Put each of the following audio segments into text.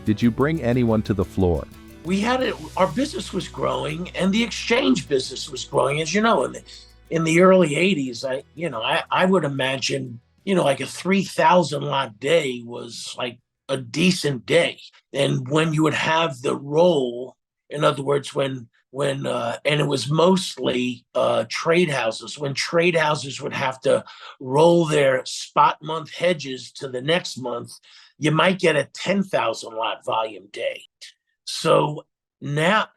Did you bring anyone to the floor? Our business was growing and the exchange business was growing. As you know, in the early 80s, I would imagine, like a 3,000 lot day was like a decent day. And when you would have the roll, in other words, and it was mostly trade houses, when trade houses would have to roll their spot month hedges to the next month, you might get a 10,000 lot volume day. So now,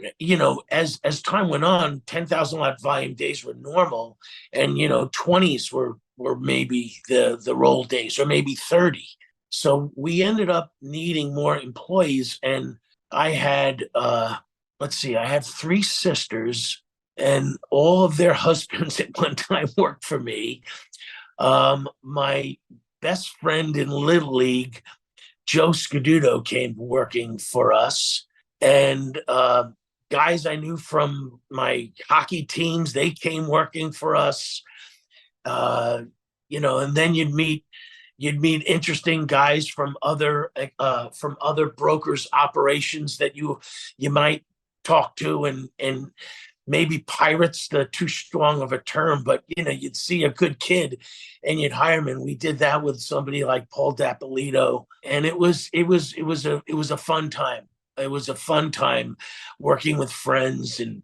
as time went on, 10,000 lot volume days were normal, and 20s were maybe the roll days, or maybe 30. So we ended up needing more employees, and I had I have three sisters, and all of their husbands at one time worked for me. My best friend in Little League, Joe Scaduto, came working for us. And guys I knew from my hockey teams, they came working for us. And then you'd meet interesting guys from other brokers' operations that you might talk to, and maybe pirates, the too strong of a term, but you'd see a good kid and you'd hire him. And we did that with somebody like Paul Dapolito, and it was a fun time. It was a fun time working with friends and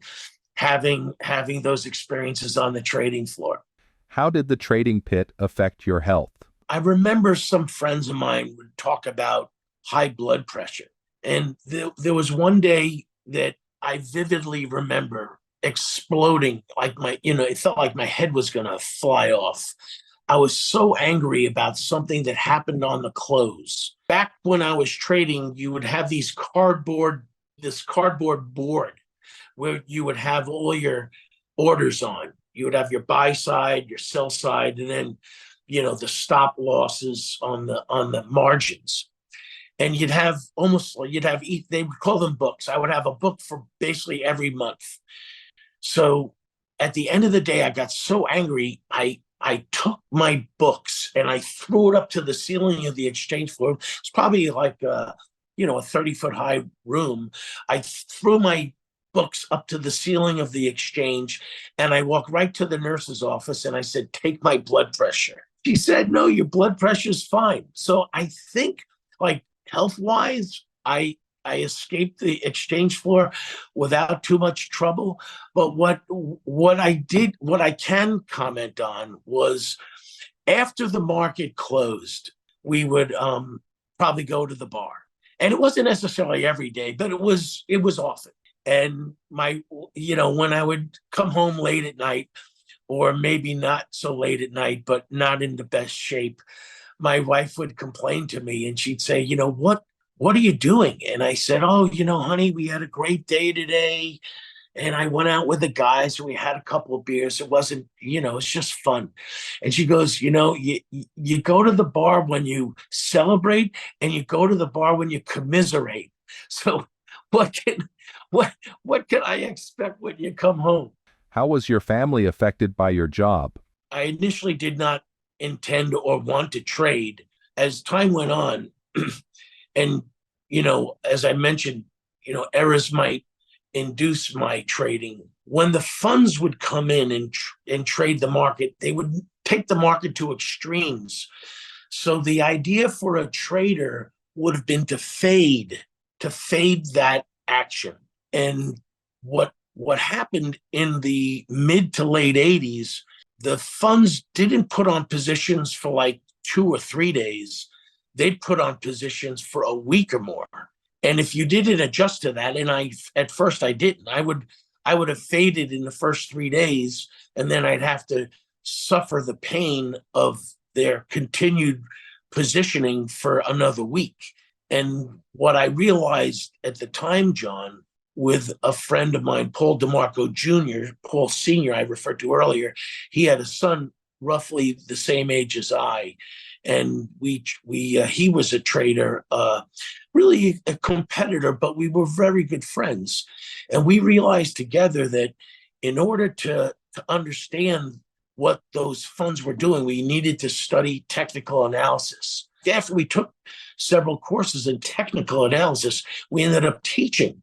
having those experiences on the trading floor. How did the trading pit affect your health? I remember some friends of mine would talk about high blood pressure. And there was one day that I vividly remember exploding, like it felt like my head was going to fly off. I was so angry about something that happened on the close. Back when I was trading, you would have this cardboard board where you would have all your orders on. You would have your buy side, your sell side, and then, the stop losses on the margins. And they would call them books. I would have a book for basically every month. So at the end of the day, I got so angry, I took my books and I threw it up to the ceiling of the exchange floor. It's probably like a 30-foot high room. I threw my books up to the ceiling of the exchange, and I walked right to the nurse's office and I said, "Take my blood pressure." She said, "No, your blood pressure's fine." So I think, like, health-wise, I escaped the exchange floor without too much trouble. But what I can comment on was, after the market closed, we would probably go to the bar. And it wasn't necessarily every day, but it was often. And when I would come home late at night, or maybe not so late at night, but not in the best shape, my wife would complain to me and she'd say, what are you doing? And I said, "Oh, honey, we had a great day today. And I went out with the guys and we had a couple of beers. It wasn't, it's just fun." And she goes, you go to the bar when you celebrate, and you go to the bar when you commiserate. So what can I expect when you come home? How was your family affected by your job? I initially did not intend or want to trade. As time went on, and, as I mentioned, errors might induce my trading. When the funds would come in and trade the market, they would take the market to extremes. So the idea for a trader would have been to fade that action. And what happened in the mid to late 80s, the funds didn't put on positions for like 2 or 3 days. They'd put on positions for a week or more. And if you didn't adjust to that, and at first I didn't, I would have faded in the first 3 days, and then I'd have to suffer the pain of their continued positioning for another week. And what I realized at the time, John, with a friend of mine, Paul DeMarco Jr., Paul Sr., I referred to earlier, he had a son roughly the same age as I. And he was a trader, really a competitor, but we were very good friends. And we realized together that in order to understand what those funds were doing, we needed to study technical analysis. after we took several courses in technical analysis, we ended up teaching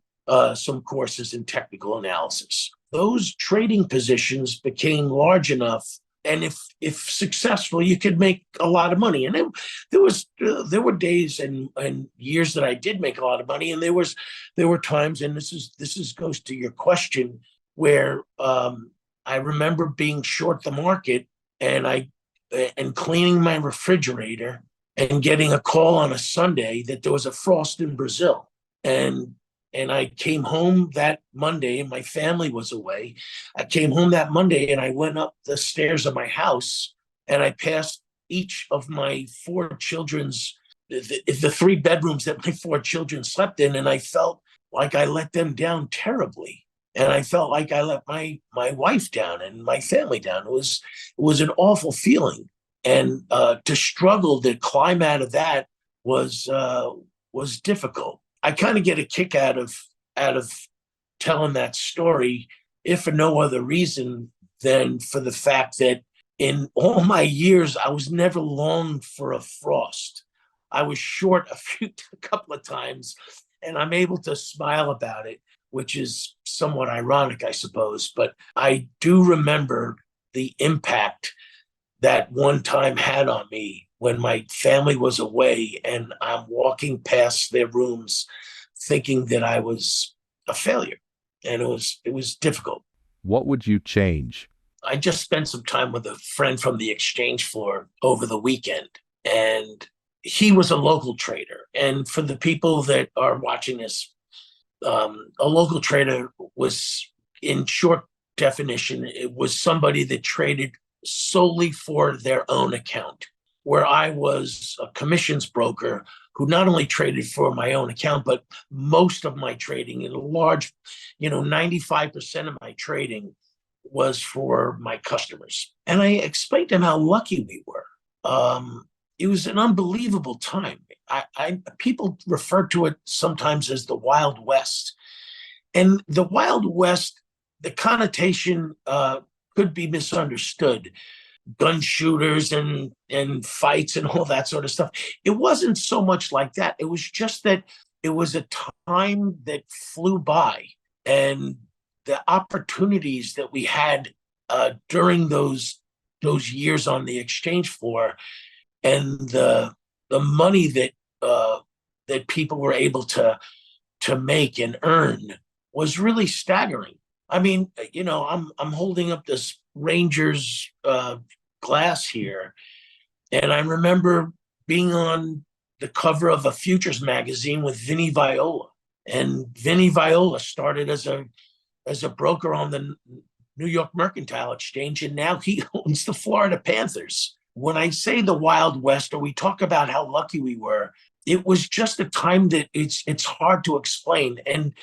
some courses in technical analysis. Those trading positions became large enough, and if successful, you could make a lot of money. And there were days and years that I did make a lot of money, and there were times, and this goes to your question, where I remember being short the market, and cleaning my refrigerator and getting a call on a Sunday that there was a frost in Brazil. And I came home that Monday, and my family was away. I came home that Monday, and I went up the stairs of my house, and I passed each of my four children's, the three bedrooms that my four children slept in, and I felt like I let them down terribly. And I felt like I let my wife down and my family down. It was an awful feeling. And to struggle to climb out of that was difficult. I kind of get a kick out of telling that story, if for no other reason than for the fact that in all my years, I was never long for a frost. I was short a couple of times, and I'm able to smile about it, which is somewhat ironic, I suppose. But I do remember the impact that one time had on me when my family was away, and I'm walking past their rooms thinking that I was a failure. And it was difficult. What would you change? I just spent some time with a friend from the exchange floor over the weekend, and he was a local trader. And for the people that are watching this, a local trader was, in short definition, it was somebody that traded solely for their own account, where I was a commissions broker who not only traded for my own account, but most of my trading, in a large, 95% of my trading was for my customers. And I explained to him how lucky we were. It was an unbelievable time. People refer to it sometimes as the Wild West. And the Wild West, the connotation could be misunderstood. Gun shooters and fights and all that sort of stuff. It wasn't so much like that. It was just that it was a time that flew by, and the opportunities that we had during those years on the exchange floor, and the money that people were able to make and earn was really staggering. I mean, I'm holding up this Rangers glass here, and I remember being on the cover of a futures magazine with Vinny Viola. And Vinny Viola started as a broker on the New York Mercantile Exchange, and now he owns the Florida Panthers. When I say the Wild West, or we talk about how lucky we were, it was just a time that it's hard to explain. And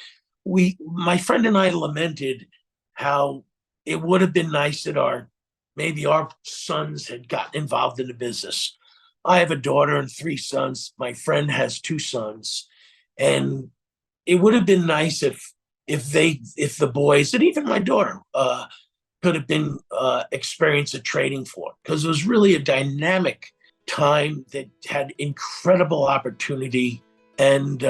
my friend and I lamented how it would have been nice that maybe our sons had gotten involved in the business. I have a daughter and three sons. My friend has two sons. And it would have been nice if the boys, and even my daughter, could have been experienced a trading floor, because it was really a dynamic time that had incredible opportunity. And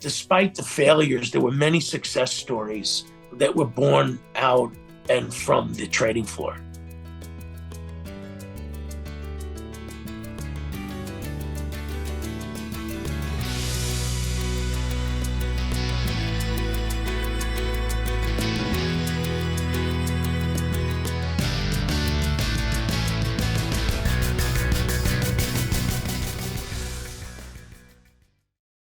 despite the failures, there were many success stories that were born out and from the trading floor.